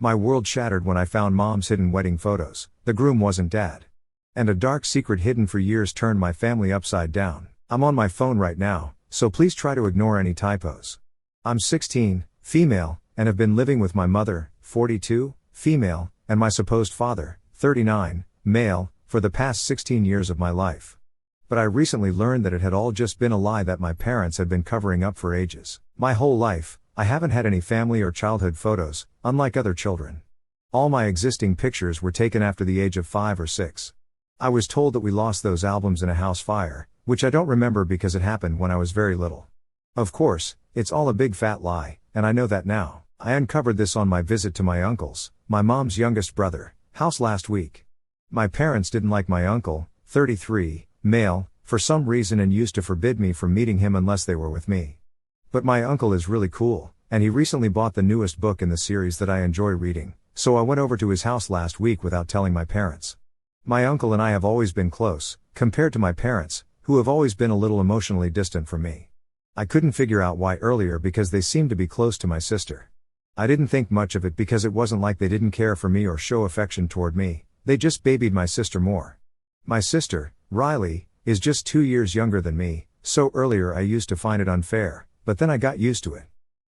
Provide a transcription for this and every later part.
My world shattered when I found Mom's hidden wedding photos. The groom wasn't Dad. And a dark secret hidden for years turned my family upside down. I'm on my phone right now, so please try to ignore any typos. I'm 16, female, and have been living with my mother, 42, female, and my supposed father, 39, male, for the past 16 years of my life. But I recently learned that it had all just been a lie that my parents had been covering up for ages. My whole life, I haven't had any family or childhood photos, unlike other children. All my existing pictures were taken after the age of 5 or 6. I was told that we lost those albums in a house fire, which I don't remember because it happened when I was very little. Of course, it's all a big fat lie, and I know that now. I uncovered this on my visit to my uncle's, my mom's youngest brother, house last week. My parents didn't like my uncle, 33, male, for some reason and used to forbid me from meeting him unless they were with me. But my uncle is really cool, and he recently bought the newest book in the series that I enjoy reading, so I went over to his house last week without telling my parents. My uncle and I have always been close, compared to my parents, who have always been a little emotionally distant from me. I couldn't figure out why earlier because they seemed to be close to my sister. I didn't think much of it because it wasn't like they didn't care for me or show affection toward me, they just babied my sister more. My sister, Riley, is just 2 years younger than me, so earlier I used to find it unfair, but then I got used to it.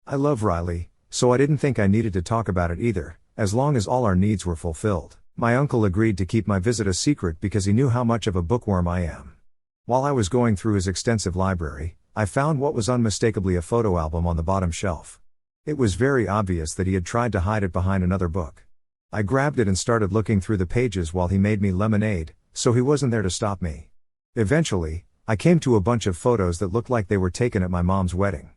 I love Riley, so I didn't think I needed to talk about it either, as long as all our needs were fulfilled. My uncle agreed to keep my visit a secret because he knew how much of a bookworm I am. While I was going through his extensive library, I found what was unmistakably a photo album on the bottom shelf. It was very obvious that he had tried to hide it behind another book. I grabbed it and started looking through the pages while he made me lemonade, so he wasn't there to stop me. Eventually, I came to a bunch of photos that looked like they were taken at my mom's wedding.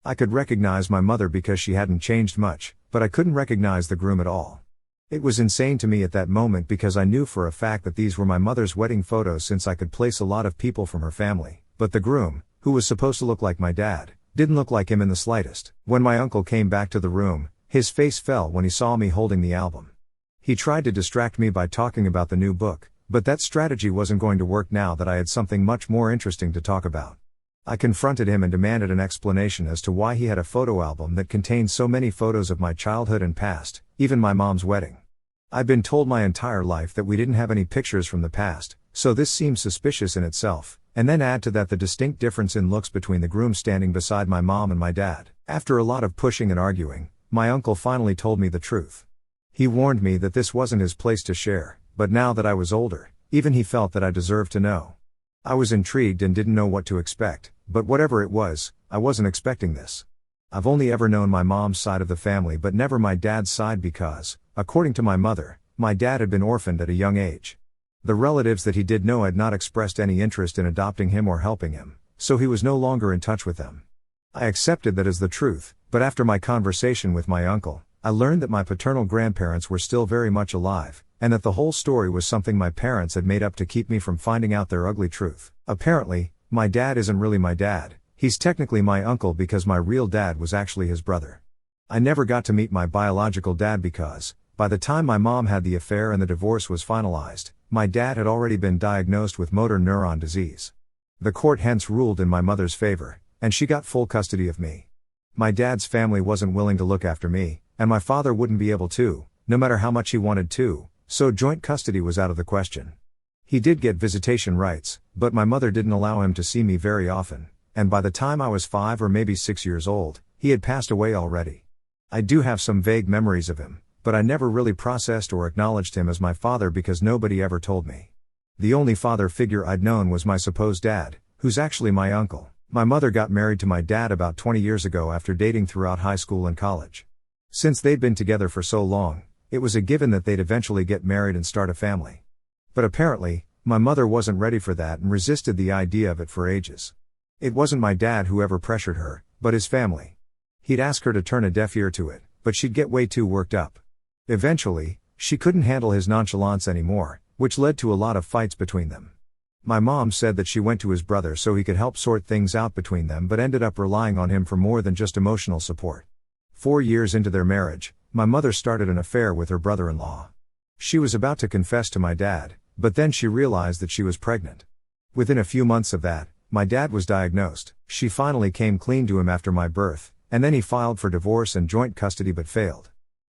I could recognize my mother because she hadn't changed much, but I couldn't recognize the groom at all. It was insane to me at that moment because I knew for a fact that these were my mother's wedding photos since I could place a lot of people from her family, but the groom, who was supposed to look like my dad, didn't look like him in the slightest. When my uncle came back to the room, his face fell when he saw me holding the album. He tried to distract me by talking about the new book, but that strategy wasn't going to work now that I had something much more interesting to talk about. I confronted him and demanded an explanation as to why he had a photo album that contained so many photos of my childhood and past, even my mom's wedding. I'd been told my entire life that we didn't have any pictures from the past, so this seemed suspicious in itself, and then add to that the distinct difference in looks between the groom standing beside my mom and my dad. After a lot of pushing and arguing, my uncle finally told me the truth. He warned me that this wasn't his place to share, but now that I was older, even he felt that I deserved to know. I was intrigued and didn't know what to expect, but whatever it was, I wasn't expecting this. I've only ever known my mom's side of the family but never my dad's side because, according to my mother, my dad had been orphaned at a young age. The relatives that he did know had not expressed any interest in adopting him or helping him, so he was no longer in touch with them. I accepted that as the truth, but after my conversation with my uncle, I learned that my paternal grandparents were still very much alive, and that the whole story was something my parents had made up to keep me from finding out their ugly truth. Apparently, my dad isn't really my dad, he's technically my uncle because my real dad was actually his brother. I never got to meet my biological dad because, by the time my mom had the affair and the divorce was finalized, my dad had already been diagnosed with motor neuron disease. The court hence ruled in my mother's favor, and she got full custody of me. My dad's family wasn't willing to look after me, and my father wouldn't be able to, no matter how much he wanted to, so joint custody was out of the question. He did get visitation rights, but my mother didn't allow him to see me very often, and by the time I was 5 or maybe 6 years old, he had passed away already. I do have some vague memories of him, but I never really processed or acknowledged him as my father because nobody ever told me. The only father figure I'd known was my supposed dad, who's actually my uncle. My mother got married to my dad about 20 years ago after dating throughout high school and college. Since they'd been together for so long, it was a given that they'd eventually get married and start a family. But apparently, my mother wasn't ready for that and resisted the idea of it for ages. It wasn't my dad who ever pressured her, but his family. He'd ask her to turn a deaf ear to it, but she'd get way too worked up. Eventually, she couldn't handle his nonchalance anymore, which led to a lot of fights between them. My mom said that she went to his brother so he could help sort things out between them but ended up relying on him for more than just emotional support. 4 years into their marriage, my mother started an affair with her brother-in-law. She was about to confess to my dad, but then she realized that she was pregnant. Within a few months of that, my dad was diagnosed. She finally came clean to him after my birth, and then he filed for divorce and joint custody but failed.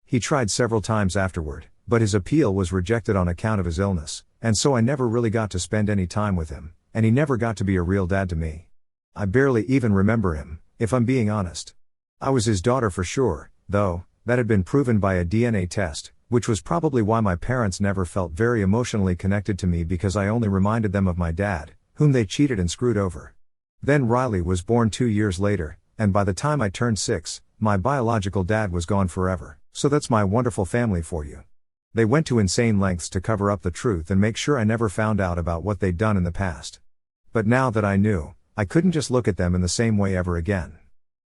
He tried several times afterward, but his appeal was rejected on account of his illness, and so I never really got to spend any time with him, and he never got to be a real dad to me. I barely even remember him, if I'm being honest. I was his daughter for sure, though, that had been proven by a DNA test, which was probably why my parents never felt very emotionally connected to me, because I only reminded them of my dad, whom they cheated and screwed over. Then Riley was born 2 years later, and by the time I turned 6, my biological dad was gone forever. So that's my wonderful family for you. They went to insane lengths to cover up the truth and make sure I never found out about what they'd done in the past. But now that I knew, I couldn't just look at them in the same way ever again.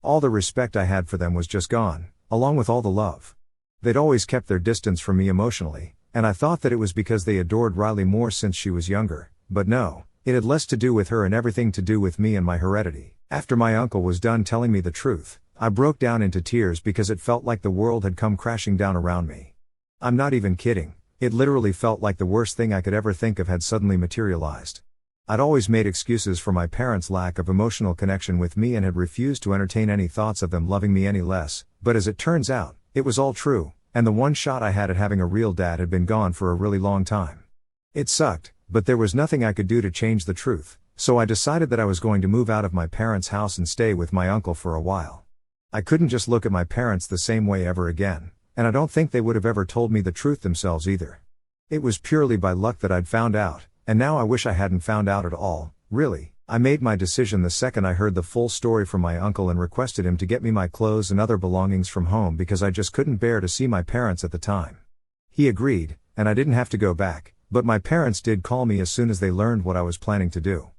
All the respect I had for them was just gone, along with all the love. They'd always kept their distance from me emotionally, and I thought that it was because they adored Riley more since she was younger, but no, it had less to do with her and everything to do with me and my heredity. After my uncle was done telling me the truth, I broke down into tears because it felt like the world had come crashing down around me. I'm not even kidding, it literally felt like the worst thing I could ever think of had suddenly materialized. I'd always made excuses for my parents' lack of emotional connection with me and had refused to entertain any thoughts of them loving me any less, but as it turns out, it was all true, and the one shot I had at having a real dad had been gone for a really long time. It sucked, but there was nothing I could do to change the truth, so I decided that I was going to move out of my parents' house and stay with my uncle for a while. I couldn't just look at my parents the same way ever again, and I don't think they would have ever told me the truth themselves either. It was purely by luck that I'd found out, and now I wish I hadn't found out at all, really. I made my decision the second I heard the full story from my uncle and requested him to get me my clothes and other belongings from home because I just couldn't bear to see my parents at the time. He agreed, and I didn't have to go back, but my parents did call me as soon as they learned what I was planning to do.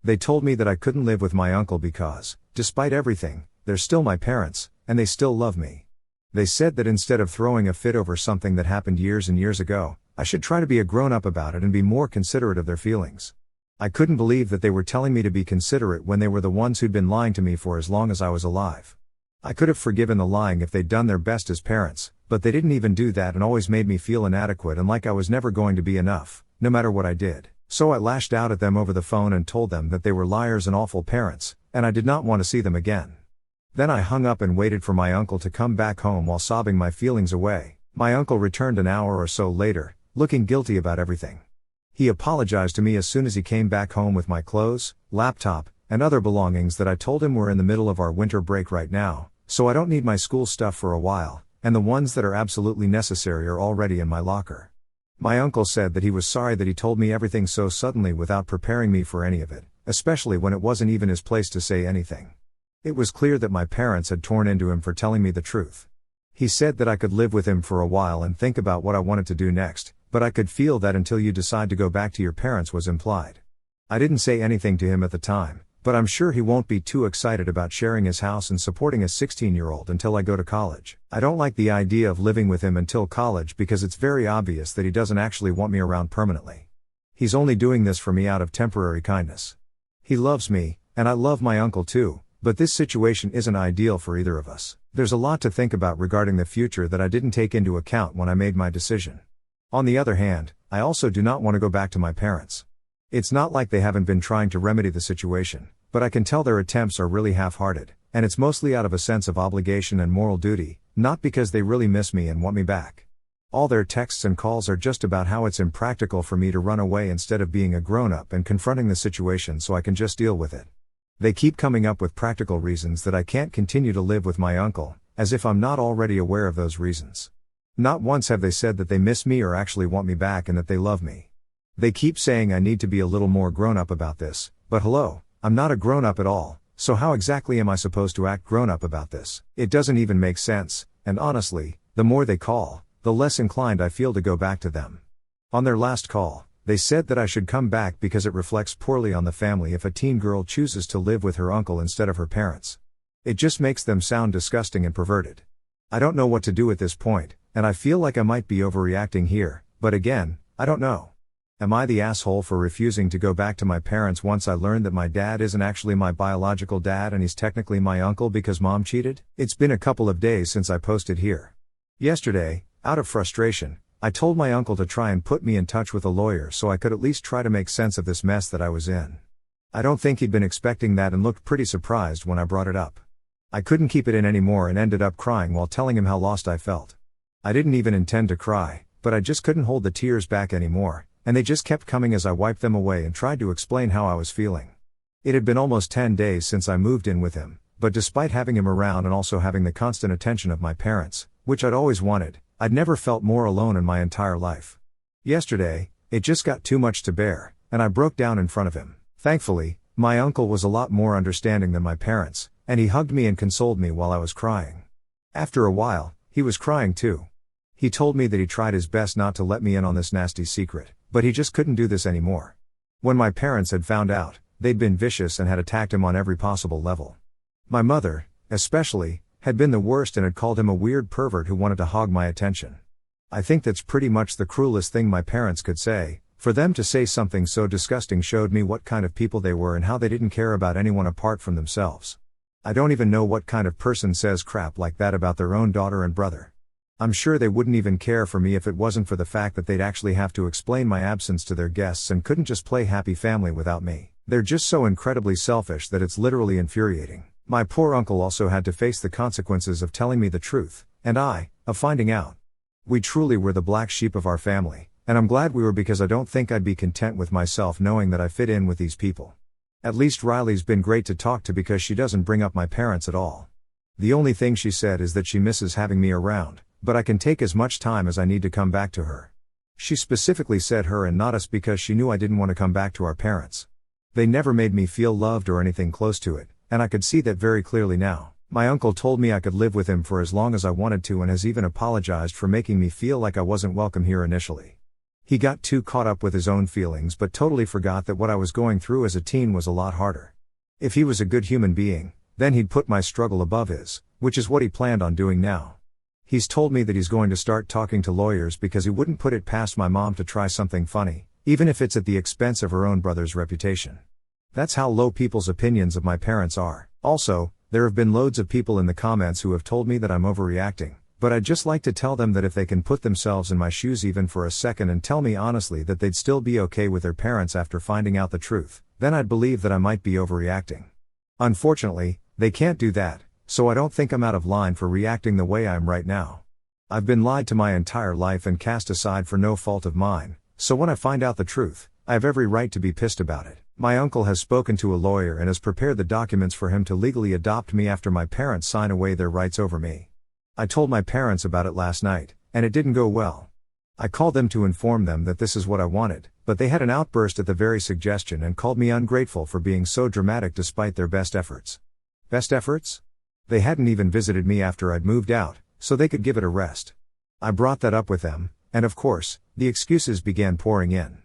They told me that I couldn't live with my uncle because, despite everything, they're still my parents, and they still love me. They said that instead of throwing a fit over something that happened years and years ago, I should try to be a grown-up about it and be more considerate of their feelings. I couldn't believe that they were telling me to be considerate when they were the ones who'd been lying to me for as long as I was alive. I could have forgiven the lying if they'd done their best as parents, but they didn't even do that and always made me feel inadequate and like I was never going to be enough, no matter what I did. So I lashed out at them over the phone and told them that they were liars and awful parents, and I did not want to see them again. Then I hung up and waited for my uncle to come back home while sobbing my feelings away. My uncle returned an hour or so later, looking guilty about everything. He apologized to me as soon as he came back home with my clothes, laptop, and other belongings that I told him were in the middle of our winter break right now, so I don't need my school stuff for a while, and the ones that are absolutely necessary are already in my locker. My uncle said that he was sorry that he told me everything so suddenly without preparing me for any of it, especially when it wasn't even his place to say anything. It was clear that my parents had torn into him for telling me the truth. He said that I could live with him for a while and think about what I wanted to do next, but I could feel that until you decide to go back to your parents was implied. I didn't say anything to him at the time, but I'm sure he won't be too excited about sharing his house and supporting a 16-year-old until I go to college. I don't like the idea of living with him until college because it's very obvious that he doesn't actually want me around permanently. He's only doing this for me out of temporary kindness. He loves me, and I love my uncle too, but this situation isn't ideal for either of us. There's a lot to think about regarding the future that I didn't take into account when I made my decision. On the other hand, I also do not want to go back to my parents. It's not like they haven't been trying to remedy the situation, but I can tell their attempts are really half-hearted, and it's mostly out of a sense of obligation and moral duty, not because they really miss me and want me back. All their texts and calls are just about how it's impractical for me to run away instead of being a grown-up and confronting the situation so I can just deal with it. They keep coming up with practical reasons that I can't continue to live with my uncle, as if I'm not already aware of those reasons. Not once have they said that they miss me or actually want me back and that they love me. They keep saying I need to be a little more grown-up about this, but hello, I'm not a grown-up at all, so how exactly am I supposed to act grown-up about this? It doesn't even make sense, and honestly, the more they call, the less inclined I feel to go back to them. On their last call, they said that I should come back because it reflects poorly on the family if a teen girl chooses to live with her uncle instead of her parents. It just makes them sound disgusting and perverted. I don't know what to do at this point, and I feel like I might be overreacting here, but again, I don't know. Am I the asshole for refusing to go back to my parents once I learned that my dad isn't actually my biological dad and he's technically my uncle because mom cheated? It's been a couple of days since I posted here. Yesterday, out of frustration, I told my uncle to try and put me in touch with a lawyer so I could at least try to make sense of this mess that I was in. I don't think he'd been expecting that and looked pretty surprised when I brought it up. I couldn't keep it in anymore and ended up crying while telling him how lost I felt. I didn't even intend to cry, but I just couldn't hold the tears back anymore, and they just kept coming as I wiped them away and tried to explain how I was feeling. It had been almost 10 days since I moved in with him, but despite having him around and also having the constant attention of my parents, which I'd always wanted, I'd never felt more alone in my entire life. Yesterday, it just got too much to bear, and I broke down in front of him. Thankfully, my uncle was a lot more understanding than my parents, and he hugged me and consoled me while I was crying. After a while, he was crying too. He told me that he tried his best not to let me in on this nasty secret, but he just couldn't do this anymore. When my parents had found out, they'd been vicious and had attacked him on every possible level. My mother, especially, had been the worst and had called him a weird pervert who wanted to hog my attention. I think that's pretty much the cruelest thing my parents could say. For them to say something so disgusting showed me what kind of people they were and how they didn't care about anyone apart from themselves. I don't even know what kind of person says crap like that about their own daughter and brother. I'm sure they wouldn't even care for me if it wasn't for the fact that they'd actually have to explain my absence to their guests and couldn't just play happy family without me. They're just so incredibly selfish that it's literally infuriating. My poor uncle also had to face the consequences of telling me the truth, and of finding out. We truly were the black sheep of our family, and I'm glad we were because I don't think I'd be content with myself knowing that I fit in with these people. At least Riley's been great to talk to because she doesn't bring up my parents at all. The only thing she said is that she misses having me around, but I can take as much time as I need to come back to her. She specifically said her and not us because she knew I didn't want to come back to our parents. They never made me feel loved or anything close to it, and I could see that very clearly now. My uncle told me I could live with him for as long as I wanted to and has even apologized for making me feel like I wasn't welcome here initially. He got too caught up with his own feelings but totally forgot that what I was going through as a teen was a lot harder. If he was a good human being, then he'd put my struggle above his, which is what he planned on doing now. He's told me that he's going to start talking to lawyers because he wouldn't put it past my mom to try something funny, even if it's at the expense of her own brother's reputation. That's how low people's opinions of my parents are. Also, there have been loads of people in the comments who have told me that I'm overreacting, but I'd just like to tell them that if they can put themselves in my shoes even for a second and tell me honestly that they'd still be okay with their parents after finding out the truth, then I'd believe that I might be overreacting. Unfortunately, they can't do that, so I don't think I'm out of line for reacting the way I am right now. I've been lied to my entire life and cast aside for no fault of mine, so when I find out the truth, I have every right to be pissed about it. My uncle has spoken to a lawyer and has prepared the documents for him to legally adopt me after my parents sign away their rights over me. I told my parents about it last night, and it didn't go well. I called them to inform them that this is what I wanted, but they had an outburst at the very suggestion and called me ungrateful for being so dramatic despite their best efforts. Best efforts? They hadn't even visited me after I'd moved out, so they could give it a rest. I brought that up with them, and of course, the excuses began pouring in.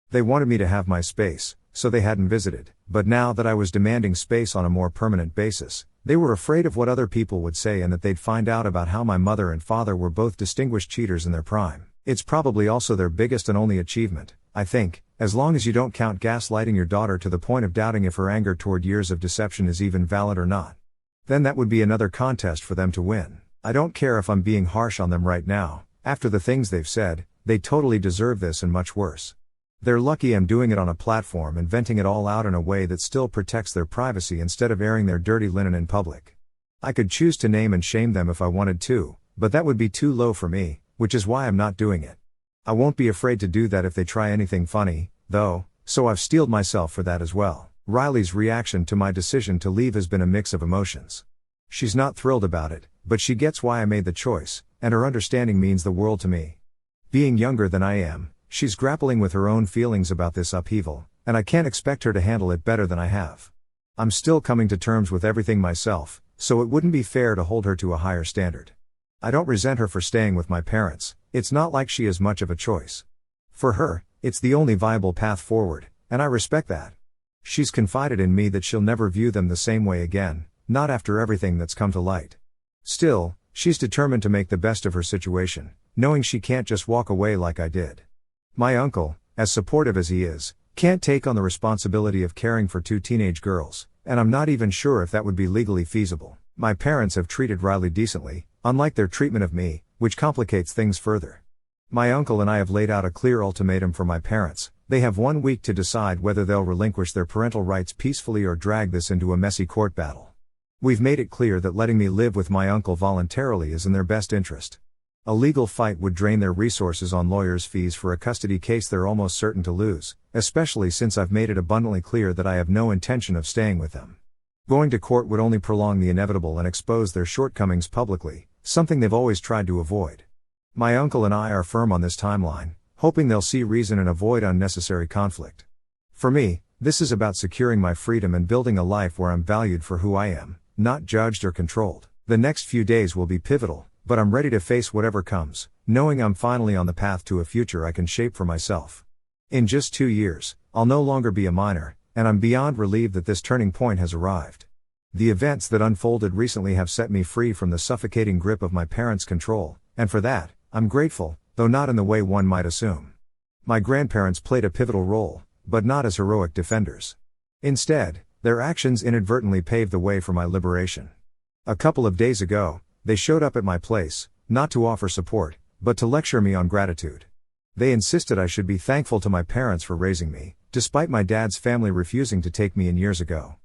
They wanted me to have my space, so they hadn't visited, but now that I was demanding space on a more permanent basis, they were afraid of what other people would say and that they'd find out about how my mother and father were both distinguished cheaters in their prime. It's probably also their biggest and only achievement, I think, as long as you don't count gaslighting your daughter to the point of doubting if her anger toward years of deception is even valid or not. Then that would be another contest for them to win. I don't care if I'm being harsh on them right now. After the things they've said, they totally deserve this and much worse. They're lucky I'm doing it on a platform and venting it all out in a way that still protects their privacy instead of airing their dirty linen in public. I could choose to name and shame them if I wanted to, but that would be too low for me, which is why I'm not doing it. I won't be afraid to do that if they try anything funny, though, so I've steeled myself for that as well. Riley's reaction to my decision to leave has been a mix of emotions. She's not thrilled about it, but she gets why I made the choice, and her understanding means the world to me. Being younger than I am, she's grappling with her own feelings about this upheaval, and I can't expect her to handle it better than I have. I'm still coming to terms with everything myself, so it wouldn't be fair to hold her to a higher standard. I don't resent her for staying with my parents. It's not like she has much of a choice. For her, it's the only viable path forward, and I respect that. She's confided in me that she'll never view them the same way again, not after everything that's come to light. Still, she's determined to make the best of her situation, knowing she can't just walk away like I did. My uncle, as supportive as he is, can't take on the responsibility of caring for 2 teenage girls, and I'm not even sure if that would be legally feasible. My parents have treated Riley decently, unlike their treatment of me, which complicates things further. My uncle and I have laid out a clear ultimatum for my parents. They have 1 week to decide whether they'll relinquish their parental rights peacefully or drag this into a messy court battle. We've made it clear that letting me live with my uncle voluntarily is in their best interest. A legal fight would drain their resources on lawyers' fees for a custody case they're almost certain to lose, especially since I've made it abundantly clear that I have no intention of staying with them. Going to court would only prolong the inevitable and expose their shortcomings publicly, something they've always tried to avoid. My uncle and I are firm on this timeline, hoping they'll see reason and avoid unnecessary conflict. For me, this is about securing my freedom and building a life where I'm valued for who I am, not judged or controlled. The next few days will be pivotal, but I'm ready to face whatever comes, knowing I'm finally on the path to a future I can shape for myself. In just 2 years, I'll no longer be a minor, and I'm beyond relieved that this turning point has arrived. The events that unfolded recently have set me free from the suffocating grip of my parents' control, and for that, I'm grateful, though not in the way one might assume. My grandparents played a pivotal role, but not as heroic defenders. Instead, their actions inadvertently paved the way for my liberation. A couple of days ago, they showed up at my place, not to offer support, but to lecture me on gratitude. They insisted I should be thankful to my parents for raising me, despite my dad's family refusing to take me in years ago.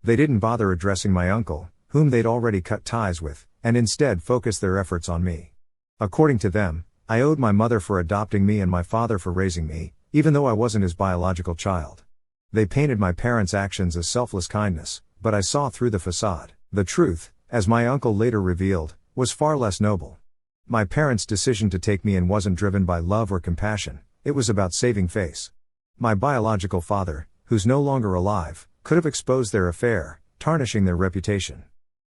They didn't bother addressing my uncle, whom they'd already cut ties with, and instead focused their efforts on me. According to them, I owed my mother for adopting me and my father for raising me, even though I wasn't his biological child. They painted my parents' actions as selfless kindness, but I saw through the facade. The truth, as my uncle later revealed, was far less noble. My parents' decision to take me in wasn't driven by love or compassion, it was about saving face. My biological father, who's no longer alive, could have exposed their affair, tarnishing their reputation.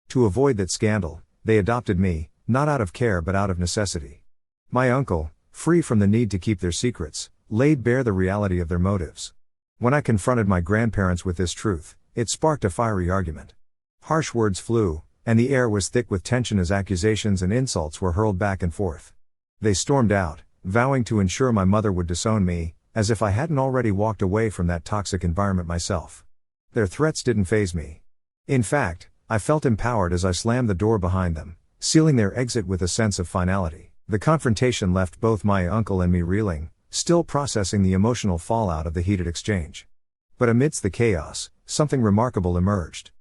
To avoid that scandal, they adopted me, not out of care but out of necessity. My uncle, free from the need to keep their secrets, laid bare the reality of their motives. When I confronted my grandparents with this truth, it sparked a fiery argument. Harsh words flew, and the air was thick with tension as accusations and insults were hurled back and forth. They stormed out, vowing to ensure my mother would disown me, as if I hadn't already walked away from that toxic environment myself. Their threats didn't faze me. In fact, I felt empowered as I slammed the door behind them, sealing their exit with a sense of finality. The confrontation left both my uncle and me reeling, still processing the emotional fallout of the heated exchange. But amidst the chaos, something remarkable emerged.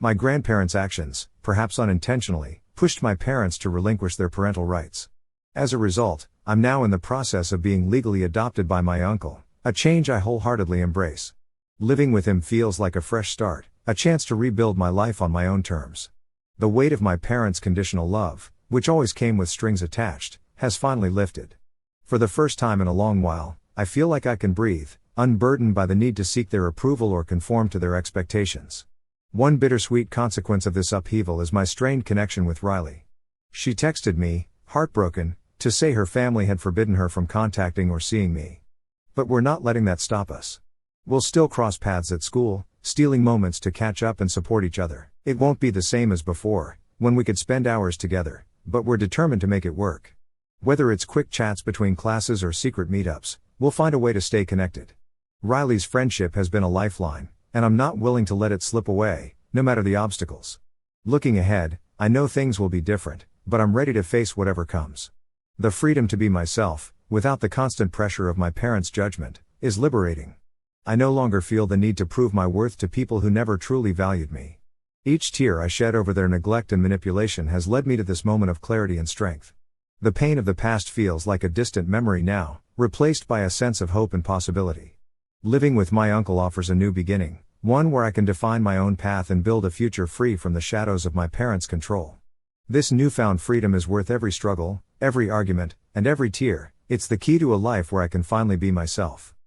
My grandparents' actions, perhaps unintentionally, pushed my parents to relinquish their parental rights. As a result, I'm now in the process of being legally adopted by my uncle, a change I wholeheartedly embrace. Living with him feels like a fresh start, a chance to rebuild my life on my own terms. The weight of my parents' conditional love, which always came with strings attached, has finally lifted. For the first time in a long while, I feel like I can breathe, unburdened by the need to seek their approval or conform to their expectations. One bittersweet consequence of this upheaval is my strained connection with Riley. She texted me, heartbroken, to say her family had forbidden her from contacting or seeing me. But we're not letting that stop us. We'll still cross paths at school, stealing moments to catch up and support each other. It won't be the same as before, when we could spend hours together, but we're determined to make it work. Whether it's quick chats between classes or secret meetups, we'll find a way to stay connected. Riley's friendship has been a lifeline, and I'm not willing to let it slip away, no matter the obstacles. Looking ahead, I know things will be different, but I'm ready to face whatever comes. The freedom to be myself, without the constant pressure of my parents' judgment, is liberating. I no longer feel the need to prove my worth to people who never truly valued me. Each tear I shed over their neglect and manipulation has led me to this moment of clarity and strength. The pain of the past feels like a distant memory now, replaced by a sense of hope and possibility. Living with my uncle offers a new beginning, one where I can define my own path and build a future free from the shadows of my parents' control. This newfound freedom is worth every struggle, every argument, and every tear. It's the key to a life where I can finally be myself.